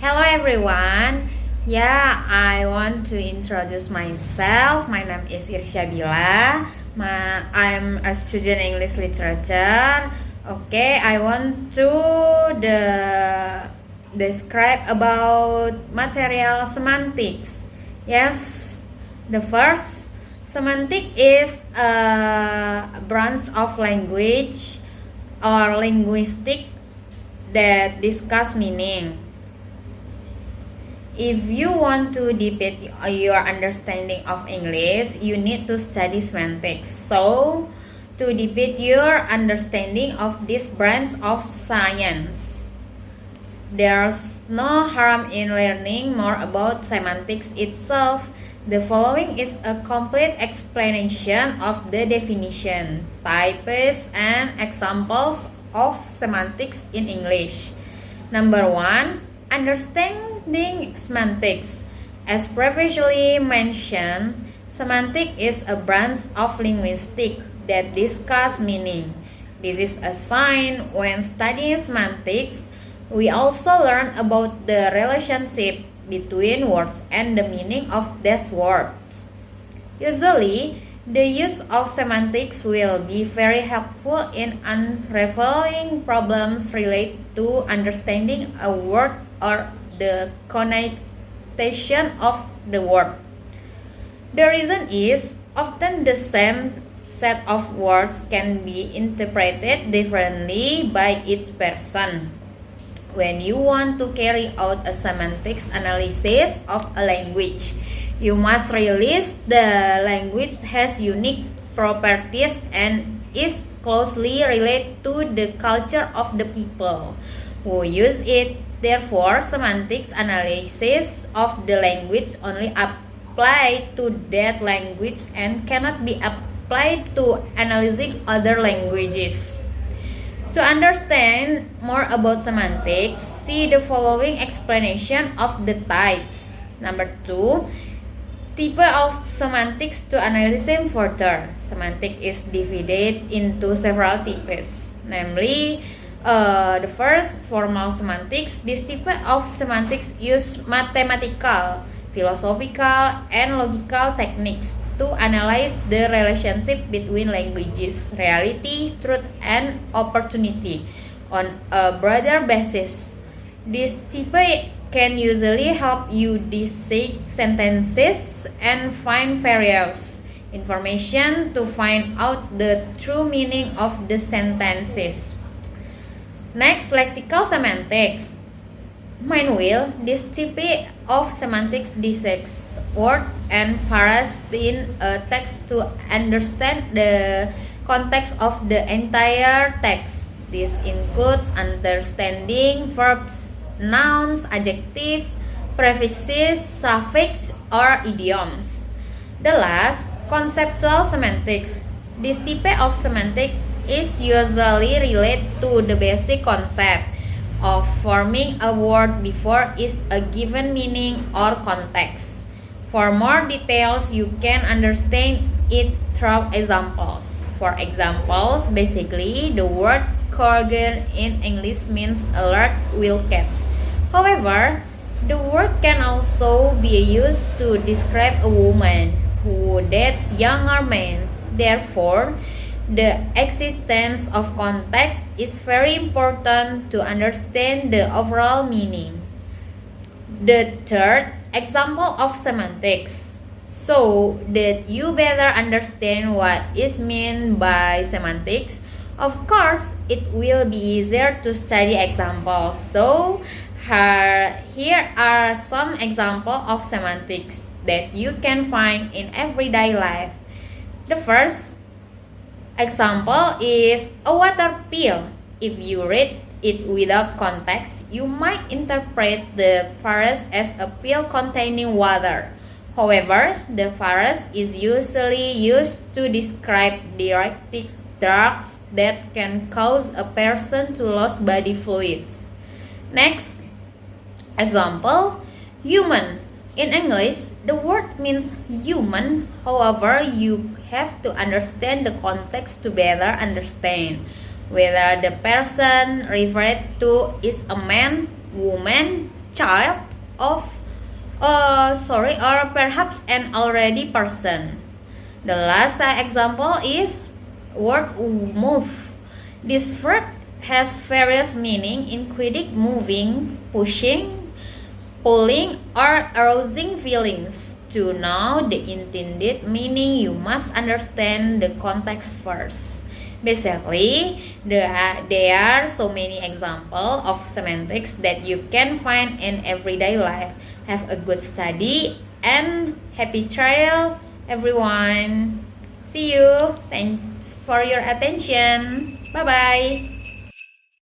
Hello everyone. I want to introduce myself. My name is Irsya Bila. I'm a student English literature. I want to describe about material semantics. Yes, the first semantic is a branch of language or linguistic that discuss meaning. If you want to deepen your understanding of English, you need to study semantics. So, to deepen your understanding of this branch of science, there's no harm in learning more about semantics itself. The following is a complete explanation of the definition, types, and examples of semantics in English. Number 1. Understanding semantics. As previously mentioned, semantic is a branch of linguistics that discuss meaning. This is a sign when studying semantics, we also learn about the relationship between words and the meaning of these words. Usually, the use of semantics will be very helpful in unraveling problems related to understanding a word or the connotation of the word. The reason is often the same set of words can be interpreted differently by each person. When you want to carry out a semantics analysis of a language, you must realize the language has unique properties and is closely related to the culture of the people who use it. Therefore, semantics analysis of the language only apply to that language and cannot be applied to analyzing other languages. To understand more about semantics, see the following explanation of the types. Number 2, type of semantics to analyze them further. Semantic is divided into several types, namely the first, formal semantics. This type of semantics use mathematical, philosophical, and logical techniques to analyze the relationship between languages, reality, truth, and opportunity on a broader basis. This type can usually help you dissect sentences and find various information to find out the true meaning of the sentences. Next, lexical semantics. Meanwhile, this type of semantics dissects words and phrases in a text to understand the context of the entire text. This includes understanding verbs, nouns, adjectives, prefixes, suffix, or idioms. The last, conceptual semantics. This type of semantic is usually related to the basic concept of forming a word before is a given meaning or context. For more details, you can understand it through examples. For examples, basically, the word corgan in English means a large wild cat. However, the word can also be used to describe a woman who dates younger men. Therefore, the existence of context is very important to understand the overall meaning. The third, example of semantics. So that you better understand what is meant by semantics, of course, it will be easier to study examples. So here are some examples of semantics that you can find in everyday life. The first example is a water pill. If you read it without context, you might interpret the phrase as a pill containing water. However, the phrase is usually used to describe diuretic drugs that can cause a person to lose body fluids. Next example, human. In English, the word means human. However, you have to understand the context to better understand whether the person referred to is a man, woman, child of or perhaps an already person. The last example is word move. This verb has various meaning including moving, pushing, pulling, or arousing feelings. To know the intended meaning, you must understand the context first. Basically, there are so many examples of semantics that you can find in everyday life. Have a good study and happy trial, everyone. See you. Thanks for your attention. Bye bye.